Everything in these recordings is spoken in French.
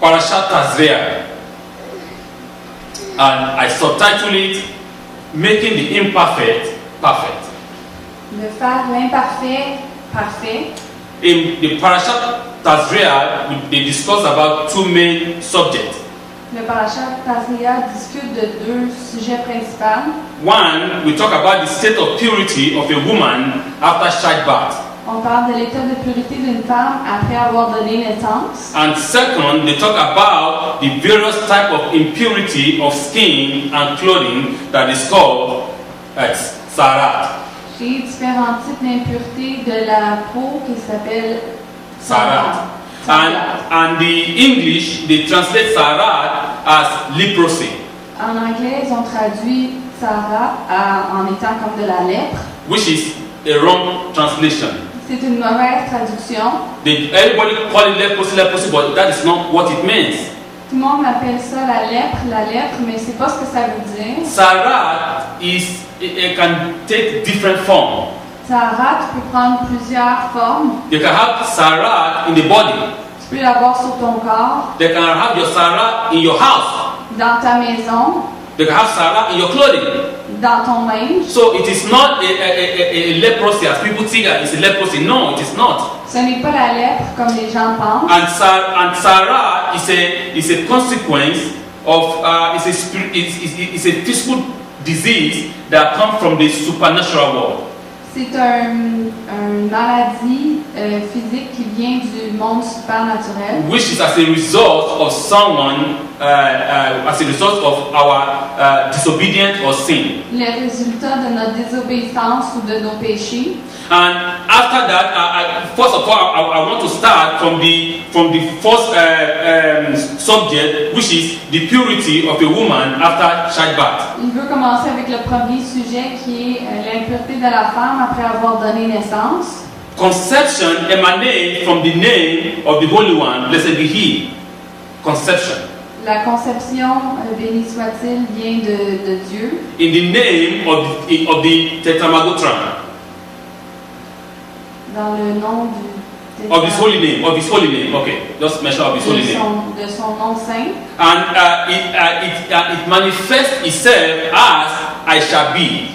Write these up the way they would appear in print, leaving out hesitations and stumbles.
Parashat Tazria, and I subtitle it Making the Imperfect Perfect. De faire l'imparfait parfait. In the Parashat Tazria, they discuss about two main subjects. Le parashat Tazria discute de deux sujets principaux. One, we talk about the state of purity of a woman after childbirth. On parle de l'état de purité d'une femme après avoir donné naissance. And second, they talk about the various type of impurity of skin and clothing that is called sarat. J'ai différents types d'impuretés de la peau qui s'appellent Sarat. And the English, they translate sarat as leprosy, En anglais, ils ont traduit Sarah en étant comme de la lèpre. which is a wrong translation. C'est une mauvaise traduction. Everybody call it leprosy, but that is not what it means. Tout le monde appelle ça la lèpre, mais c'est pas ce que ça veut dire. Sarat it can take different form. Sarah, tu peux prendre plusieurs formes. You can have sarat in the body. Tu peux l'avoir sur ton corps, They can have your sarat in your house. dans ta maison, They can have sarat in your clothing. dans ton linge. So it is not a leprosy as people think it's a leprosy. No, it is not. Ce n'est pas la lèpre comme les gens pensent. And sarat is a consequence of it's a physical disease that comes from the supernatural world. C'est une maladie physique qui vient du monde supernaturel. Which is as a result of as a result of our disobedience or sin. Le résultat de notre désobéissance ou de nos péchés. And after that, first of all, I want to start from the first subject, which is the purity of a woman after childbirth. Il veut commencer avec le premier sujet qui est l'impureté de la femme après avoir donné naissance. Conception emanates from the name of the Holy One, blessed be He. Conception. La conception, béni soit-il, vient de Dieu. In the name of the Tetragrammaton. Dans le nom Of His holy name. Okay, just mention of His holy name. De son nom saint. And it manifests itself as I shall be.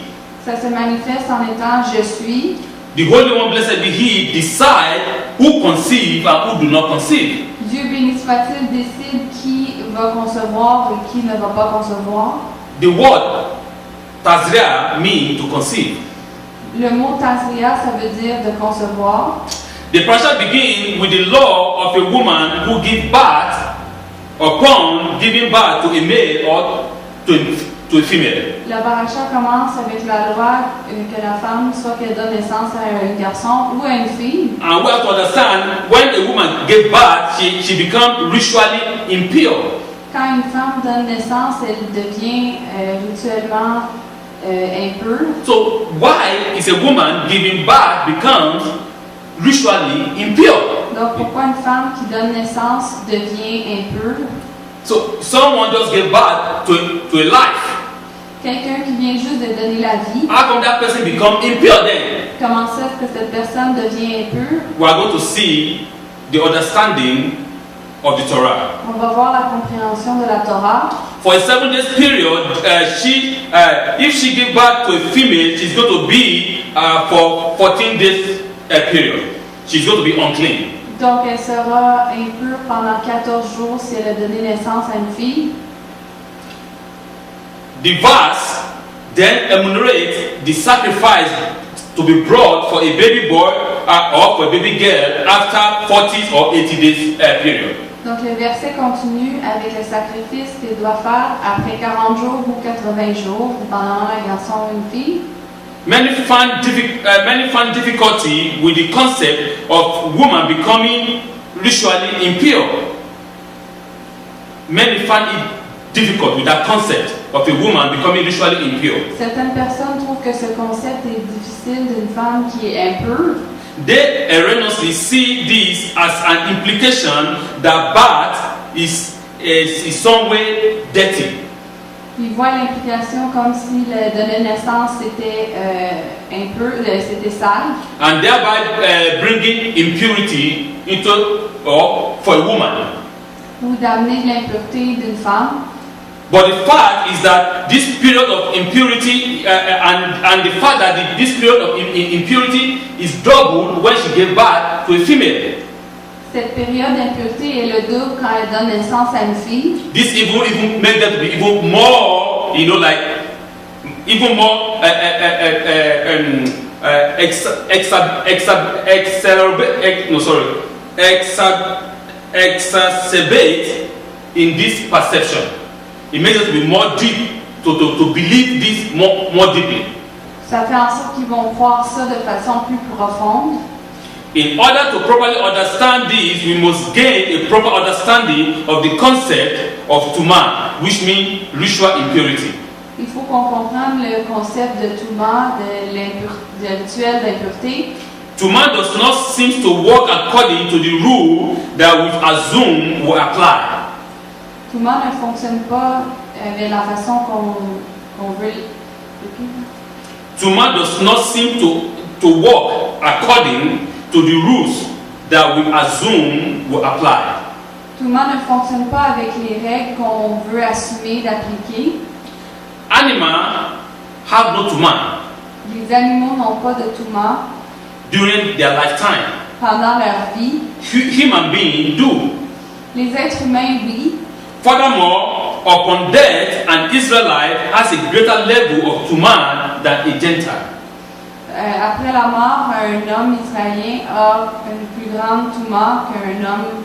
Ça se manifeste en étant je suis. The Holy One, blessed be He, decide who conceive and who do not conceive. Dieu béni soit-il décide qui va concevoir et qui ne va pas concevoir. The word Tazria means to conceive. Le mot Tazria, ça veut dire de concevoir. The parasha begins with the law of a woman who gives birth upon giving birth to a male or to a female. La paracha commence avec la loi que la femme, soit qu'elle donne naissance à un garçon ou à une fille. And we have to understand when a woman gives birth, she becomes ritually impure. Quand une femme donne naissance, elle devient rituellement impure. So why is a woman giving birth becomes ritually impure? Donc pourquoi une femme qui donne naissance devient impure? So someone just gave birth to a life. Quelqu'un qui vient juste de donner la vie. How come that person become impure then? Comment ça est-ce que cette personne devient impure? We are going to see the understanding of the Torah. On va voir la compréhension de la Torah. For a 7 days period, if she gives birth to a female, she's going to be for 14 days period. She's going to be unclean. Donc elle sera impure pendant 14 jours si elle a donné naissance à une fille. The verse then enumerates the sacrifice to be brought for a baby boy or for a baby girl after 40 or 80 days period. Donc le verset continue avec le sacrifice qu'il doit faire après 40 jours ou 80 jours, dépendamment d'un garçon ou une fille. Many find difficulty with the concept of woman becoming ritually impure. Many find it difficult with that concept of a woman becoming ritually impure. Certaines personnes trouvent que ce concept est difficile d'une femme qui est impure. They erroneously see this as an implication that birth is some way dirty. Ils voient l'implication comme si le donner naissance c'était impur, c'était sale. And thereby bringing impurity into or for a woman. ou d'amener de l'impureté d'une femme. But the fact is that this period of impurity and the fact that this period of impurity is doubled when she gave birth to a female. Cette période d'impureté est le double quand elle donne naissance à une fille. This even make them to be even more, you know, like even more exacerbate in this perception. It makes us to be more deep to believe this more deeply. Ça fait en sorte qu'ils vont croire ça de façon plus profonde. In order to properly understand this, we must gain a proper understanding of the concept of Tuma, which means ritual impurity. Il faut qu'on comprenne le concept de Tuma, de rituel d'impureté. Tuma does not seem to work according to the rule that we assume will apply. Tuma ne fonctionne pas de la façon qu'on veut. Tuma does not seem to work according to the rules that we assume will apply. Tuma ne fonctionne pas avec les règles qu'on veut assumer d'appliquer. Animals have no Tuma Les animaux n'ont pas de Tuma during their lifetime. pendant leur vie. Human beings do. Les êtres humains, oui. Furthermore, upon death, an Israelite has a greater level of Tuma than a Gentile. Après la mort, un homme israélien a une plus grande Tuma qu'un homme,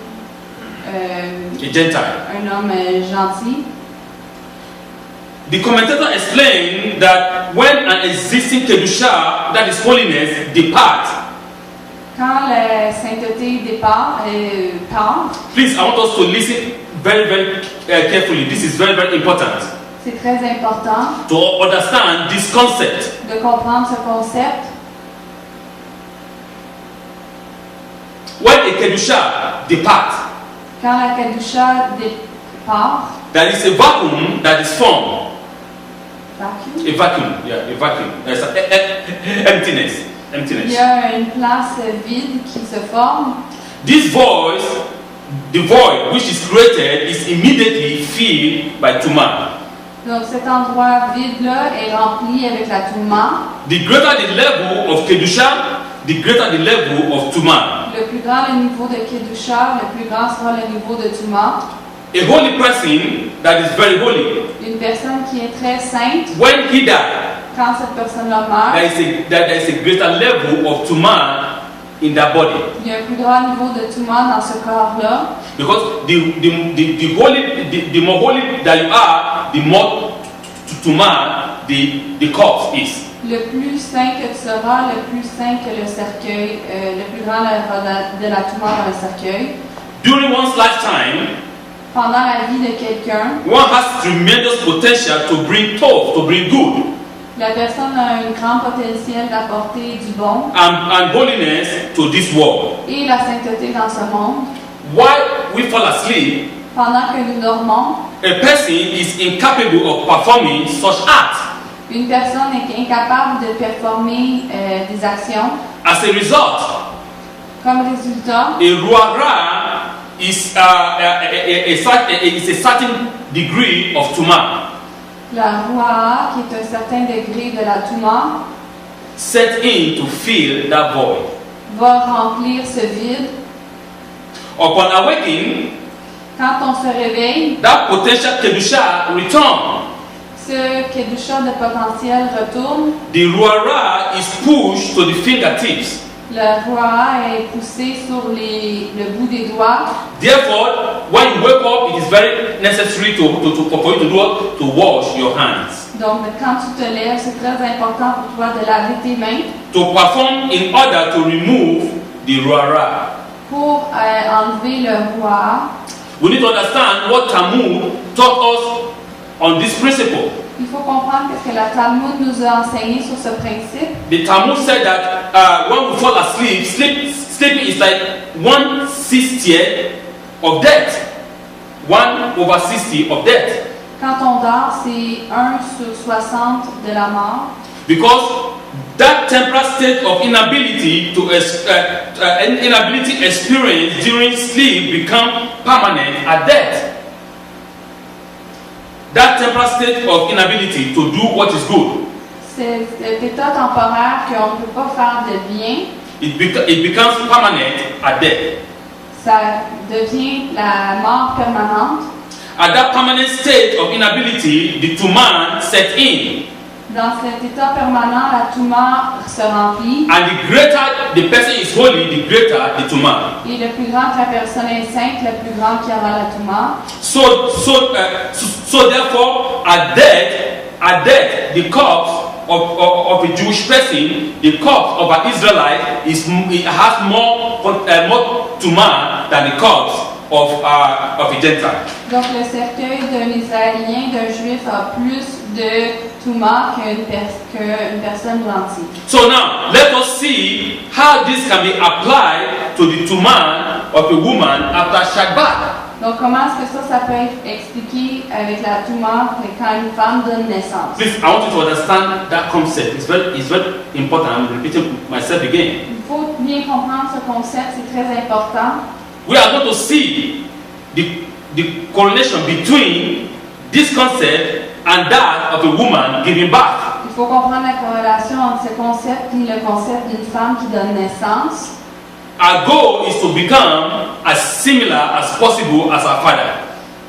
A Gentile. un homme gentil. The commentator explained that when an existing Kedusha, that is holiness, departs, Quand la sainteté part, please, I want us to listen very carefully. This is very important c'est très important to understand this concept. de comprendre ce concept. When a Kedusha departs, Quand la Kedusha part, there is a vacuum that is formed. vacuum, A vacuum, yeah, a vacuum. There's emptiness. il y a une place vide qui se forme. This voice, the void which is created, is immediately filled by Tuma. Donc cet endroit vide-là est rempli avec la Tuma. The greater the level of Kedusha, the greater the level of Tuma. Le plus grand le niveau de Kedusha, le plus grand sera le niveau de Tuma. A holy person that is very holy, Une personne qui est très sainte, when he dies, quand cette personne-là meurt, there is a greater level of Tuma in that body. il y a un plus grand niveau de Tuma dans ce corps-là. Because the more holy that you are, the more Tuma the corpse is. Le plus saint que tu seras, le plus saint que le cercueil, le plus grand de la Tuma dans le cercueil. During one's lifetime, Pendant la vie de quelqu'un, one has tremendous potential to bring tov, to bring good, la personne a un grand potentiel d'apporter du bon and holiness to this world. et la sainteté dans ce monde. While we fall asleep, Pendant que nous dormons, a person is incapable of performing such acts. une personne est incapable de performer des actions. As a result, Comme résultat, a ruara is a certain degree of Tuma la Ruaha, qui est un certain degré de la Tuma, set in to fill that void. va remplir ce vide. Upon awakening, Quand on se réveille, that potential Kedusha return. ce Kedusha de potentiel retourne. The ruara is pushed to the fingertips. La Ruaha est poussée sur le bout des doigts. Therefore, when you wake up, it is very necessary for you to wash your hands. Donc, quand tu te lèves, c'est très important pour toi de laver tes mains To perform in order to remove the ruara. pour enlever le Ruaha. We need to understand what Talmud taught us on this principle. Il faut comprendre ce que la Talmud nous a enseigné sur ce principe. The Talmud said that when we fall asleep, sleeping is like 1/60 of death. 1/60 of death. Quand on dort, c'est 1/60 de la mort. Because that temporal state of inability inability experienced during sleep become permanent at death. That temporal state of inability to do what is good. Cet état temporaire qu'on ne peut pas faire de bien, It becomes permanent at death. ça devient la mort permanente. At that permanent state of inability, the Tuman set in. Dans cet état permanent, la Touma se remplit. And the greater the person is holy, the greater the Tuman. Et le plus grand que la personne est sainte, le plus grand qu'il y aura la Touma. So therefore, at death, the corpse of a Jewish person, the corpse of an Israelite has more Tuman than the corpse of a Gentile. Donc le cercueil d'un Israélien, d'un Juif, a plus de Touma qu'une personne gentille. So now, let us see how this can be applied to the Tuman of a woman after Shabbat. Donc comment est-ce que ça peut être expliqué avec la Touma quand une femme donne naissance? Please, I want you to understand that concept. It's very important. I'm repeating myself again. Il faut bien comprendre ce concept, c'est très important. We are going to see the correlation between this concept and that of a woman giving birth. Il faut comprendre la corrélation entre ce concept et le concept d'une femme qui donne naissance. Our goal is to become as similar as possible as our Father.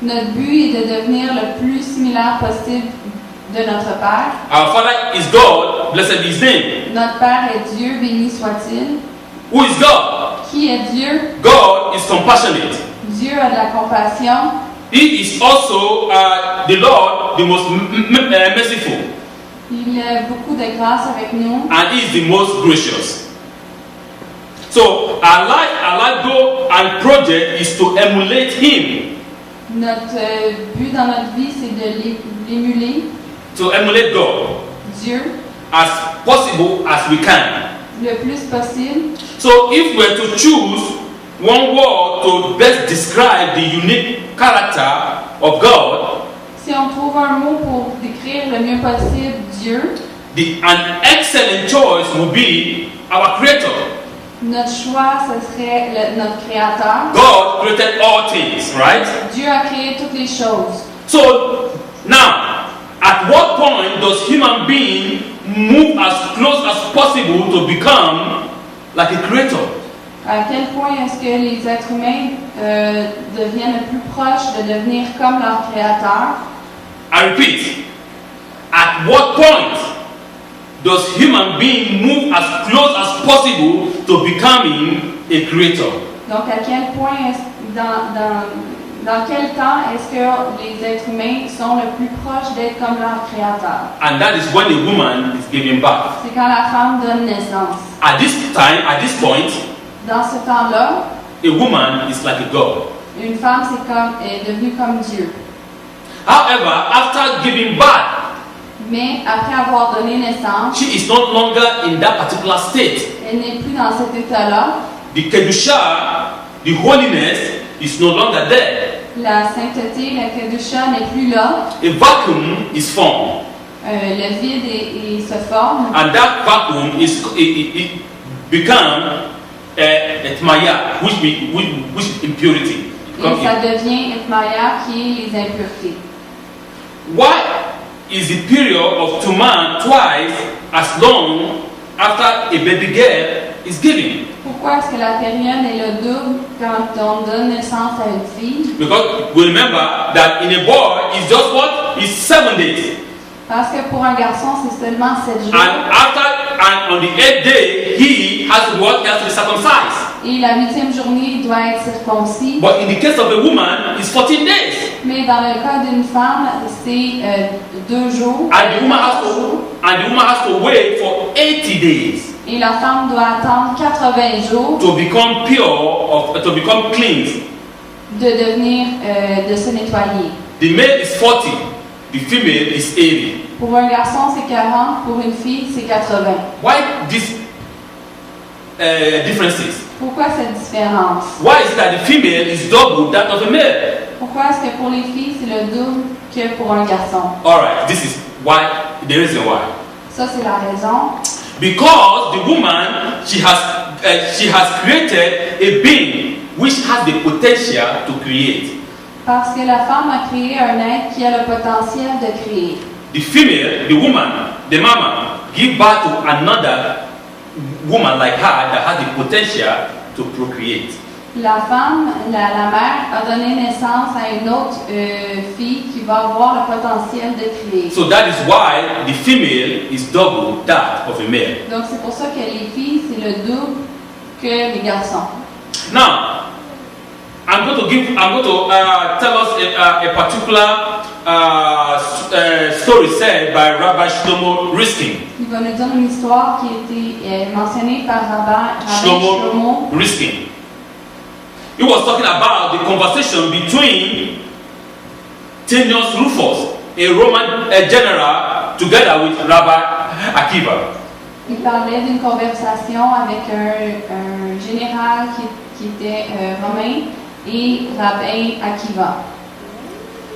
Notre but est de devenir le plus similaire possible de notre Père. Our Father is God, blessed be His name. Notre Père est Dieu, béni soit-il. Who is God? Qui est Dieu? God is compassionate. Dieu a de la compassion. He is also the Lord, the most merciful, Il a beaucoup de grâce avec nous. and He is the most gracious. So our life goal and project is to emulate Him, Notre but dans notre vie, c'est de l'émuler, to emulate God Dieu, as possible as we can. le plus possible. So if we were to choose one word to best describe the unique character of God, Si on trouve un mot pour décrire le mieux possible Dieu, an excellent choice would be our Creator. notre choix, ce serait notre Créateur. God created all things, right? Dieu a créé toutes les choses. So now, at what point does human being move as close as possible to become like a creator? À quel point est-ce que les êtres humains deviennent le plus proches de devenir comme leur Créateur? I repeat, at what point does human being move as close as possible to becoming a creator? Donc, à quel point, dans quel temps est-ce que les êtres humains sont le plus proches d'être comme leur Créateur? And that is when a woman is giving birth. C'est quand la femme donne naissance. At this point, Dans ce temps-là, a woman is like a god. une femme est devenue comme Dieu. However, after giving birth, Mais après avoir donné naissance, she is no longer in that particular state. elle n'est plus dans cet état-là. The kedusha, the holiness, is no longer there. La sainteté, la kedusha n'est plus là. A vacuum is formed, Le vide se forme. and that vacuum it become etmaya, which is impurity. Et ça devient etmaya, qui est les impuretés. Why is the period of Tuman twice as long after a baby girl is given? Pourquoi est-ce que la période est le double quand on donne naissance à une fille? Because we remember that in a boy it's just what? It's 7 days. Parce que pour un garçon, c'est seulement 7 jours. And on the 8th day he has to what? He has to be circumcised. Et la 8e journée, il doit être circoncis. But in the case of a woman, it's 14 days. Mais dans le cas d'une femme, c'est 2 jours. And the woman has to wait for 80 days Et la femme doit attendre 80 jours to become pure, to become clean. de devenir, de se nettoyer. The male is 40, the female is 80. Pour un garçon, c'est 40. Pour une fille, c'est 80. Why these differences? Pourquoi cette différence? Why is it that the female is double that of a male? Pourquoi est-ce que pour les filles, c'est le double que pour un garçon? All right, this is why. The reason why. Ça, c'est la raison. Because the woman, she has created a being which has the potential to create. Parce que la femme a créé un être qui a le potentiel de créer. The female, the woman, the mama, give birth to another woman like her that has the potential to procreate. La femme, la mère, a donné naissance à une autre fille qui va avoir le potentiel de créer. So that is why the female is double that of a male. Donc c'est pour ça que les filles, c'est le double que les garçons. Now, I'm going to tell us a particular story said by Rabbi Shlomo Riskin. Il va nous dire une histoire qui a été mentionnée par Rabbi Shlomo Riskin. He was talking about the conversation between Tenius Rufus, a Roman general, together with Rabbi Akiva. Il parlait d'une conversation avec un général qui était romain et Rabbi Akiva.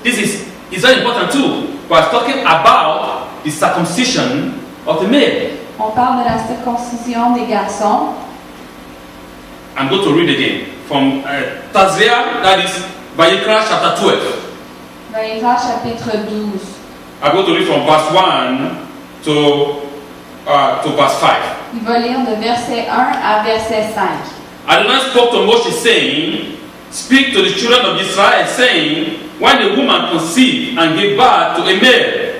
This is very important too. We are talking about the circumcision of the male. On parle de la circoncision des garçons. I'm going to read again from Tazria, that is Vayikra chapter 12. Vayikra chapitre 12. I'm going to read from verse 1 to verse 5. Il va lire de verset 1 à verset 5. Adonai spoke to Moshe saying, "Speak to the children of Israel, saying, when a woman conceive and give birth to a male,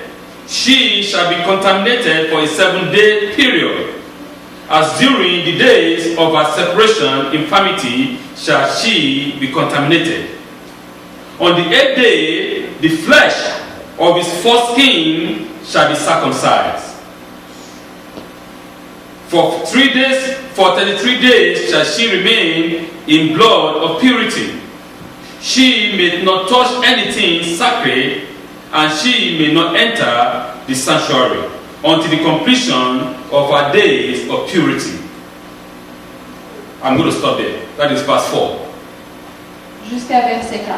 she shall be contaminated for a 7-day period. As during the days of her separation, infirmity shall she be contaminated. On the 8th day, the flesh of his foreskin shall be circumcised. For 33 days shall she remain in blood of purity. She may not touch anything sacred, and she may not enter the sanctuary until the completion of her days of purity." I'm going to stop there. That is verse 4. Jusqu'à verset 4.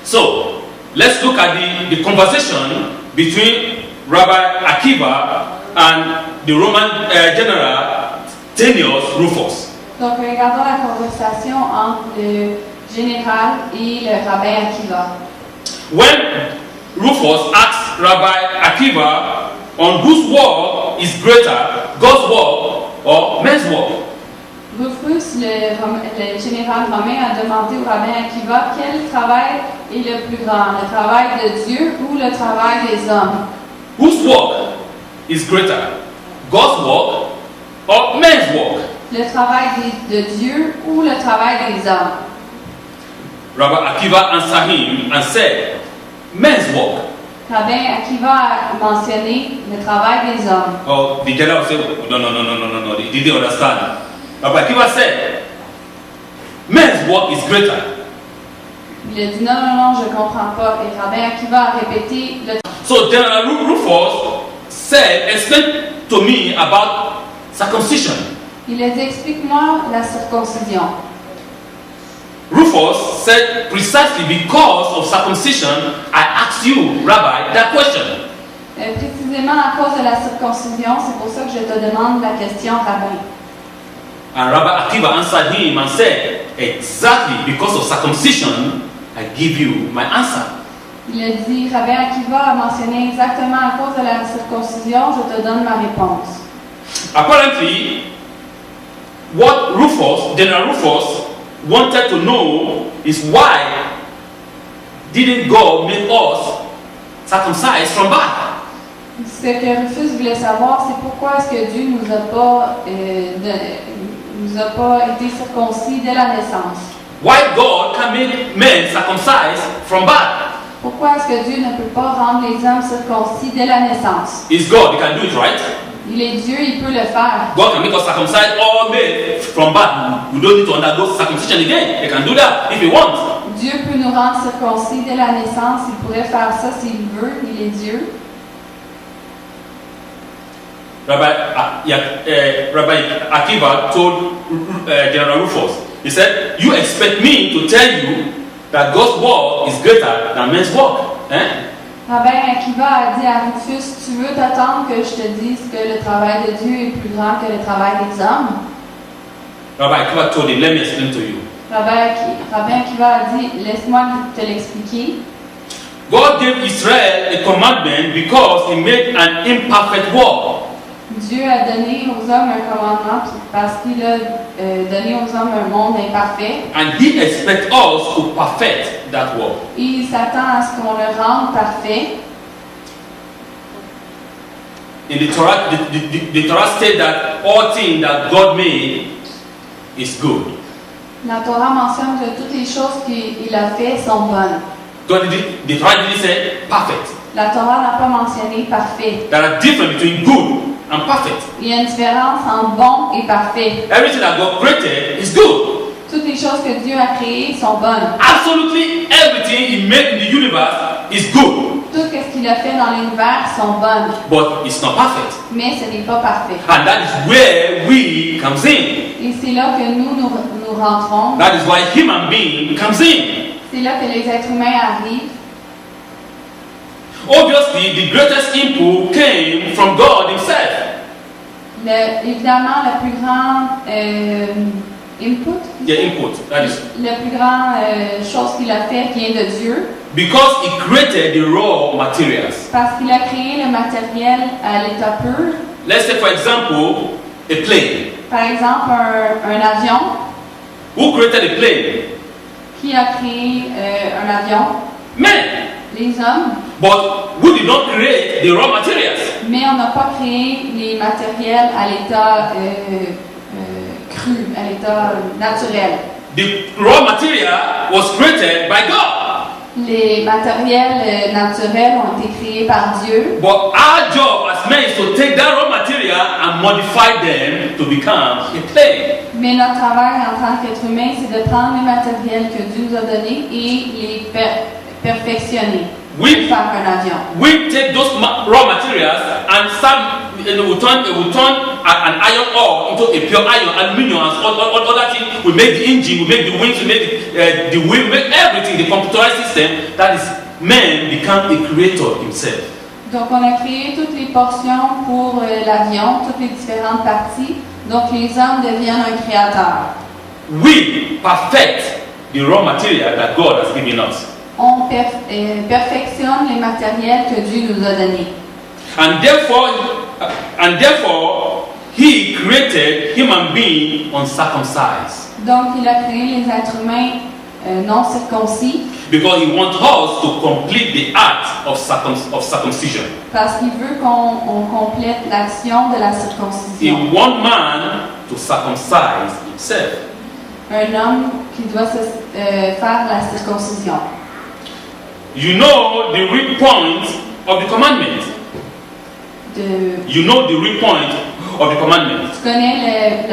So, let's look at the conversation between Rabbi Akiva and the Roman general Tenius Rufus. Donc, regardons la conversation entre le général et le rabbin Akiva. When Rufus asked Rabbi Akiva on whose work is greater, God's work or men's work? Rufus, le général romain, a demandé au rabbin Akiva quel travail est le plus grand, le travail de Dieu ou le travail des hommes. Whose work is greater, God's work or men's work? Le travail de Dieu ou le travail des hommes? Rabbi Akiva answered him and said, "Men's work." Rabbin Akiva a mentionné le travail des hommes. Oh, the general said, no, he didn't understand. Rabbi Akiva said, "Men's work is greater." Il a dit non, je comprends pas. Et Rabbin Akiva a répété le. So General Rufus said, "Explain to me about circumcision." Il a dit explique-moi la circoncision. Rufus said, "Precisely because of circumcision, I asked you, Rabbi, that question." Précisément à cause de la circoncision, c'est pour ça que je te demande la question, rabbin. And Rabbi Akiva answered him and said, "Exactly because of circumcision, I give you my answer." Il a dit, Rabbin Akiva a mentionné exactement à cause de la circoncision, je te donne ma réponse. Apparently, what General Rufus, wanted to know is why didn't God make us circumcised from birth? Ce que Rufus voulait savoir, c'est pourquoi est-ce que Dieu nous a pas été circoncis dès la naissance. Why God can make men circumcised from birth? Pourquoi est-ce que Dieu ne peut pas rendre les hommes circoncis dès la naissance? It's God, He can do it, right? Il est Dieu, il peut le faire. God can make us circumcised all men from birth. We don't need to undergo circumcision again. He can do that if He wants. Dieu peut nous rendre circoncis dès la naissance. Il pourrait faire ça s'il veut. Il est Dieu. Rabbi Akiva told General Rufus, he said, "You expect me to tell you that God's work is greater than men's work?" Rabbin Akiva a dit à Rufus, tu veux t'attendre que je te dise que le travail de Dieu est plus grand que le travail des hommes? Rabbi Akiva told him, let me explain to you. Rabbin Akiva a dit, laisse-moi te l'expliquer. God gave Israel a commandment because he made an imperfect world. Dieu a donné aux hommes un commandement parce qu'il a donné aux hommes un monde imparfait. And he expects us to perfect that world. Et il s'attend à ce qu'on le rende parfait. In the Torah, the Torah said that all things that God made is good. La Torah mentionne que toutes les choses qu'il a fait sont bonnes. The Torah didn't say perfect. La Torah n'a pas mentionné parfait. There are difference between good and perfect. Il y a une différence entre bon et parfait. Everything that God created is good. Toutes les choses que Dieu a créées sont bonnes. Absolutely everything He made in the universe is good. Tout ce qu'il a fait dans l'univers sont bonnes. But it's not perfect. Mais ce n'est pas parfait. And that is where we comes in. Et c'est là que nous rentrons. That is why human being comes in. C'est là que les êtres humains arrivent. Obviously, the greatest input came from God Himself. Évidemment, le plus grand input, That is le plus grand chose qu'il a fait vient de Dieu. because He created the raw materials. Parce qu'il a créé le matériel à l'état pur. Let's say, for example, a plane. Par exemple, un avion. Who created a plane? Qui a créé un avion? Men. Les hommes. But we did not create the raw materials. Mais on n'a pas créé les matériels à l'état cru, à l'état naturel. The raw material was created by God. Les matériels naturels ont été créés par Dieu. But our job as men is to take that raw material and modify them to become a plane. Mais notre travail en tant qu'être humain, c'est de prendre les matériels que Dieu nous a donnés et les perfectionner. We Pour faire un avion. We take those raw materials and we turn an iron ore into a pure iron, aluminium, and all other things. We make the engine, we make the wings, we make the wheel, we make everything, the computerized system. That is, man become a creator himself. Donc on a créé toutes les portions pour l'avion, toutes les différentes parties. Donc les hommes deviennent un créateur. We perfect the raw material that God has given us. On perfectionne les matériels que Dieu nous a donnés. And therefore, He created human being uncircumcised. Donc il a créé les êtres humains non circoncis. Because He wants us to complete the act of circumcision. Parce qu'il veut qu'on complète l'action de la He circoncision. wants man to circumcise himself. Un homme qui doit faire la circoncision. You know the real point of the commandment. You know the real point of the commandment. Tu connais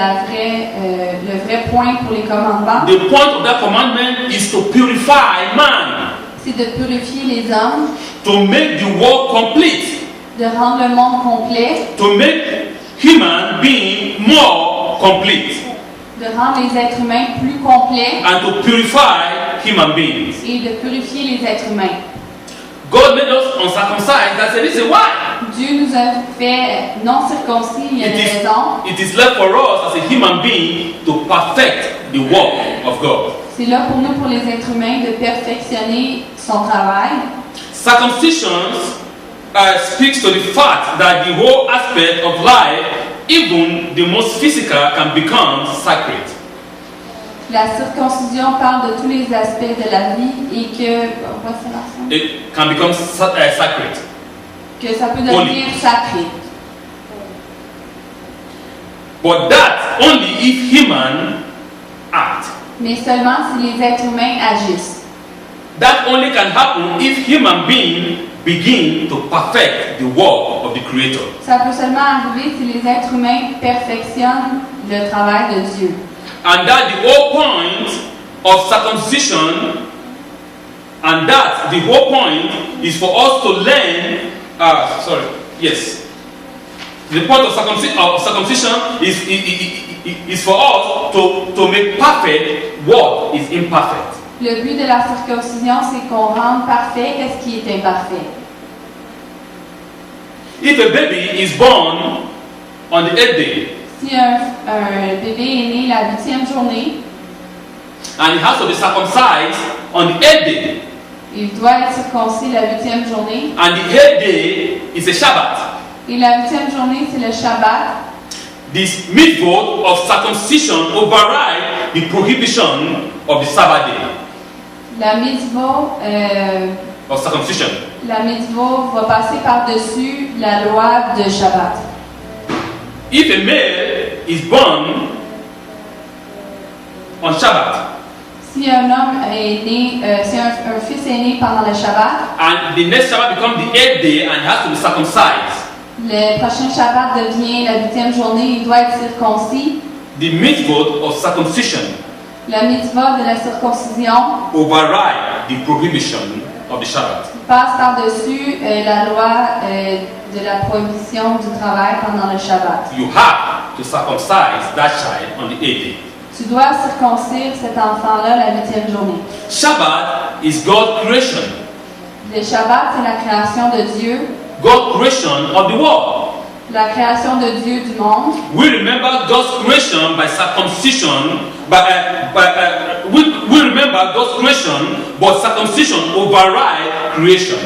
le vrai point pour les commandements. The point of that commandment is to purify man. C'est de purifier les hommes, To make the world complete. de rendre le monde complet, To make human being more complete. de rendre les êtres humains plus complets And to purify human beings. et de purifier les êtres humains. God made us uncircumcised. That's the reason why. Dieu nous a fait non circoncis, il y a une raison. It is left for us as a human being to perfect the work of God. C'est là pour nous, pour les êtres humains, de perfectionner son travail. Circumcision speaks to the fact that the whole aspect of life, even the most physical, can become sacred. La circoncision parle de tous les aspects de la vie et que It can become sacred. que ça peut devenir sacré. But that only if human act. Mais seulement si les êtres humains agissent. That only can happen if human beings begin to perfect the work of the Creator. Ça peut seulement arriver si les êtres humains perfectionnent le travail de Dieu. And that the whole point of circumcision, and that the whole point is for us to learn. The point of circumcision is for us to make perfect what is imperfect. Le but de la circoncision, c'est qu'on rende parfait ce qui est imparfait. If a baby is born on the 8th day, Si un bébé est né la 8e journée, and he has to be circumcised on the 8th day, il doit être circoncis la 8e journée. and the 8th day is a Shabbat, Et la 8e journée, c'est le Shabbat. this mitzvot of circumcision override the prohibition of the Sabbath day La mitzvah, of circumcision. va passer par-dessus la loi de Shabbat. If a male is born on Shabbat, Si un homme est né, si un fils est né pendant le Shabbat, and the next Shabbat becomes the 8th day and he has to be circumcised, le prochain Shabbat devient la 8e journée, il doit être circoncis. the mitzvot of circumcision La mitzvah de la circoncision override the prohibition of the Shabbat. passe par-dessus la loi de la prohibition du travail pendant le Shabbat. You have to circumcise that child on the 8th day. Tu dois circoncire cet enfant-là la 8e journée. Shabbat is God's creation, Le Shabbat, c'est la création de Dieu, God's creation of the world. la création de Dieu du monde. We remember God's creation by circumcision, we remember God's creation, but circumcision override creation.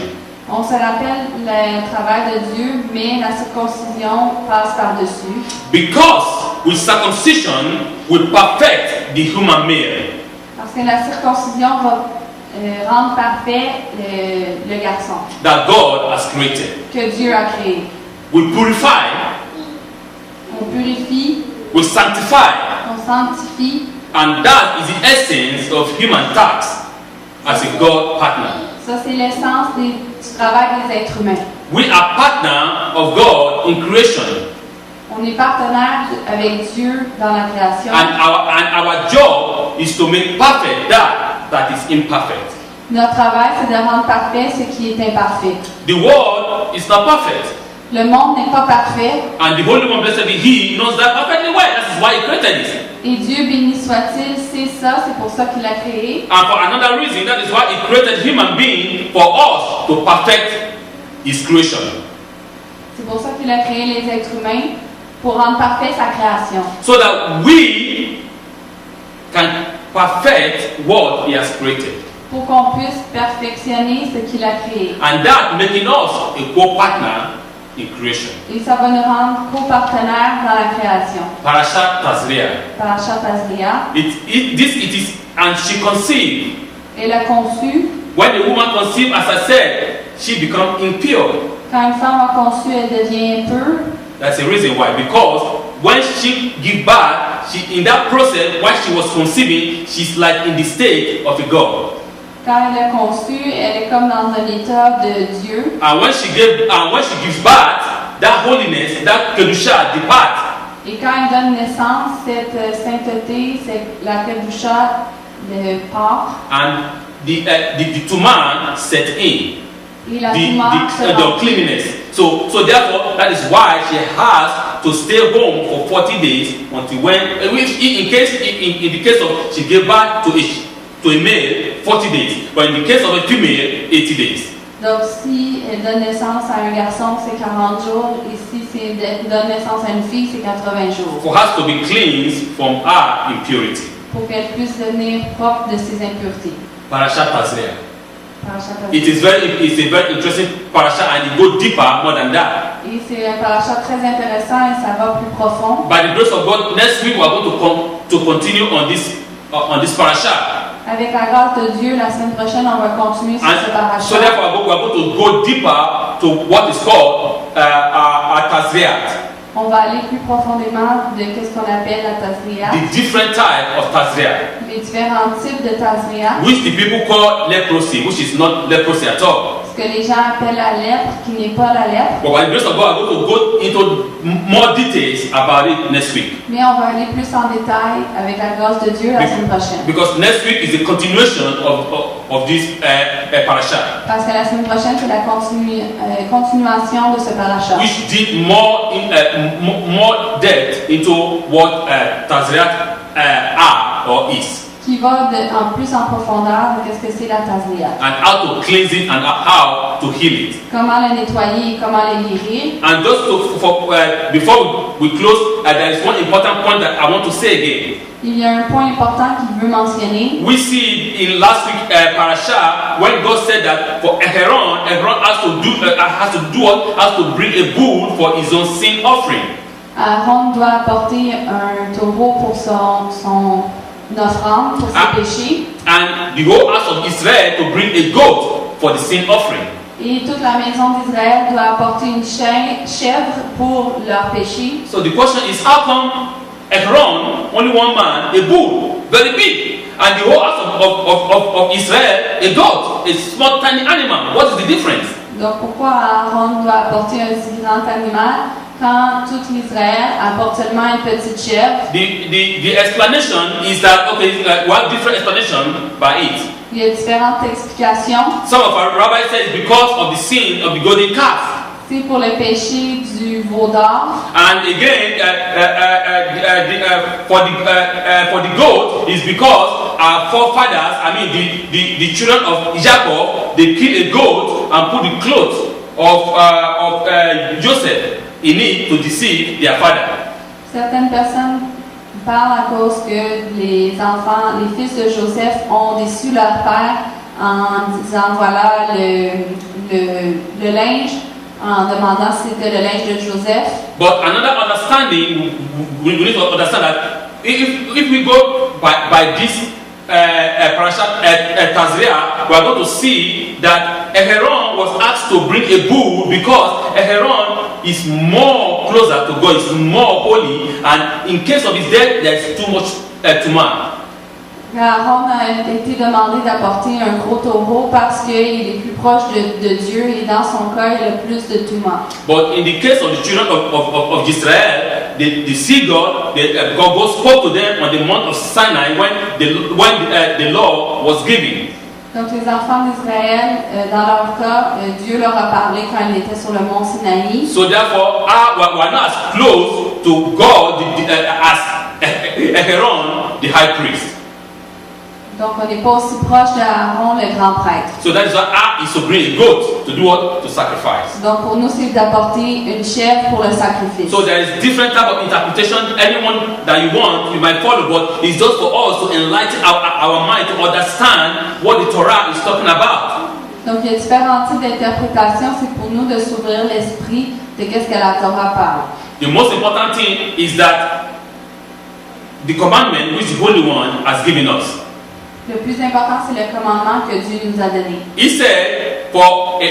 On se rappelle le travail de Dieu, mais la circoncision passe par-dessus. Because with circumcision, we perfect the human male. Parce que la circoncision va rendre parfait le garçon That God has created. que Dieu a créé. We purify, On purifie, we sanctify, on sanctifie. and that is the essence of human tasks as a God partner. Ça, c'est l'essence du travail des êtres humains. We are partner of God in creation, On est partenaire avec Dieu dans la création. and our job is to make perfect that is imperfect. Notre travail, c'est de rendre parfait ce qui est imparfait. The world is not perfect, Le monde n'est pas parfait, and the Holy One, blessed be He, knows that perfectly well. That is why He created it. et Dieu béni soit-il, c'est ça, c'est pour ça qu'il l'a créé. And for another reason, that is why He created human being for us to perfect His creation. C'est pour ça qu'il a créé les êtres humains, pour rendre parfait sa création. So that we can perfect what He has created. Pour qu'on puisse perfectionner ce qu'il a créé. And that making us a co-partner in creation. Et ça va nous rendre co-partenaires dans la création. Parashat Tazria. Parashat Tazria. It is, and she conceived. Elle a conçu. When the woman conceived, as I said, she become impure. Quand une femme a conçu, elle devient impure. That's the reason why. Because when she give birth, in that process, while she was conceiving, she's like in the state of a God. Quand elle a conçu, elle est comme dans un état de Dieu. And when she gives birth, that holiness, that kedusha depart. Et quand elle donne naissance, cette sainteté, la kedusha part. And the tuman set in. Et la tumeur se The uncleanness. So therefore, that is why she has to stay home for 40 days until when, in the case of she gave birth to a male, 40 days, but in the case of a female, 80 days. Donc si elle donne naissance à un garçon, c'est 40 jours, et si elle donne naissance à une fille, c'est 80 jours. For her to be cleansed from her impurity. Pour qu'elle puisse devenir propre de ses impuretés. Parashat Tazria. Parashat It's a very interesting parasha, and it goes deeper more than that. Et c'est un parasha très intéressant et ça va plus profond. By the grace of God, next week we are going to continue on this parasha. Avec la grâce de Dieu, la semaine prochaine, on va continuer sur ce parasha. So therefore, we are going to go deeper to what is called Tazriat. On va aller plus profondément de ce qu'on appelle la Tazria, The different type of Tazria, les différents types de Tazria, which the people call leprosy, which is not leprosy at all. ce que les gens appellent la lèpre, qui n'est pas la lèpre. But by the grace of God, I'm going to go into more details about it next week. Mais on va aller plus en détail avec la grâce de Dieu la semaine prochaine. Because next week is the continuation of this parasha, Parce que la semaine prochaine, c'est la continuation de ce parasha. which did more depth into what Tazriat are or is. qui va en plus en profondeur de qu'est-ce que c'est la Tazria. and how to cleanse it and how to heal it. Comment le nettoyer et comment le guérir. And just before we close, there is one important point that I want to say again. Il y a un point important qu'il veut mentionner. We see in last week parasha when God said that for Aaron has to bring a bull for his own sin offering. Aaron doit apporter un taureau pour son offrande, pour ses péchés. And the whole house of Israel to bring a goat for the sin offering. Et toute la maison d'Israël doit apporter une chèvre pour leur péché. So the question is, how come Aaron, only one man, a bull, very big, and the whole house of Israel, a goat, a small tiny animal? What is the difference? Donc pourquoi Aaron doit apporter un si grand animal quand tout l'Israël apporte seulement une petite chèvre? The explanation is that, okay, one different explanation by it. Il y a différentes explications. Some of our rabbis say it's because of the sin of the golden calf. C'est pour le péché du veau d'or. And again, for the goat is because our forefathers, I mean the children of Jacob, they killed a goat and put the clothes of Joseph in it to deceive their father. Certaines personnes parlent à cause que les enfants, les fils de Joseph ont déçu leur père en disant voilà le linge, en demandant si c'était le linge de Joseph. But another understanding, we need to understand that if we go by this parashat Tazria, we are going to see that Aaron was asked to bring a bull because Aaron is more closer to God, is more holy, and in case of his death, there is too much tumah. Aaron a été demandé d'apporter un gros taureau parce qu'il est plus proche de Dieu et dans son cas, il a plus de touma. But in the case of the children of Israel, they see God. God spoke to them on the Mount of Sinai when the law was given. Donc les enfants d'Israël, dans leur cas, Dieu leur a parlé quand ils étaient sur le mont Sinaï. So therefore, we are not as close to God as Aaron, the high priest. Donc on n'est pas aussi proche d'Aaron, le grand prêtre. So that is why is to bring a goat to do what? To sacrifice. Donc pour nous, c'est d'apporter une chèvre pour le sacrifice. So there is different type of interpretation. Anyone that you want, you might follow, but it's just for us to enlighten our mind to understand what the Torah is talking about. Donc il y a différents types d'interprétations. C'est pour nous de s'ouvrir l'esprit de qu'est-ce que la Torah parle. The most important thing is that the commandment which the Holy One has given us. Le plus important, c'est le commandement que Dieu nous a donné. He said, at the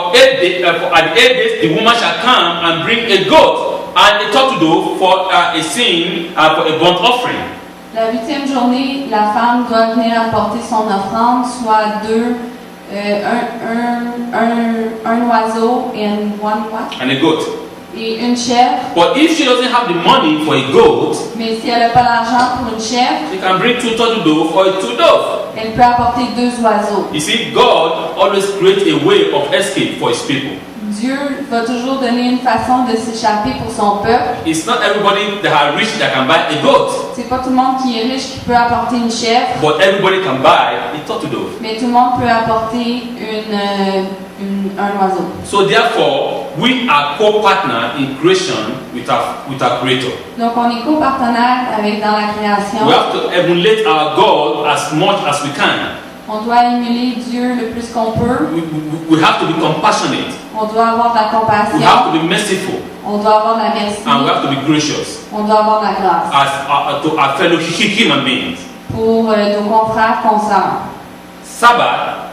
8 days, the woman shall come and bring a goat and a turtle for a sin, for a burnt offering. La 8e journée, la femme doit venir apporter son offrande, soit un oiseau And a goat. Et une chèvre. But if she doesn't have the money for a goat, mais si elle n'a pas l'argent pour une chèvre, she can bring 2 turtle for a 2 dove. Elle peut apporter 2 oiseaux. You see, God always creates a way of escape for His people. Dieu va toujours donner une façon de s'échapper pour son peuple. It's not everybody that are rich that can buy a goat. C'est pas tout le monde qui est riche qui peut apporter une chèvre. But everybody can buy a turtle dove. Mais tout le monde peut apporter un oiseau. So therefore, we are co-partner in creation with our Creator. Donc on est copartenaire avec dans la création. We have to emulate our God as much as we can. On doit émuler Dieu le plus qu'on peut. We have to be compassionate. On doit avoir de la compassion. We have to be merciful. On doit avoir de la merci. And we have to be gracious. On doit avoir de la grâce. To our fellow human beings. Pour nos confrères, consœurs. Sabbath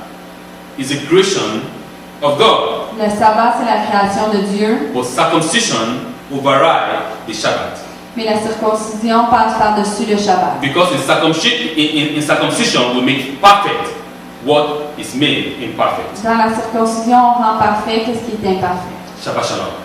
is a creation of God. Le sabbat, c'est la création de Dieu. But circumcision override the Shabbat. Mais la circoncision passe par-dessus le Shabbat. Because in circumcision we make perfect what is made imperfect. Dans la circoncision, on rend parfait ce qui est imparfait. Shabbat Shalom.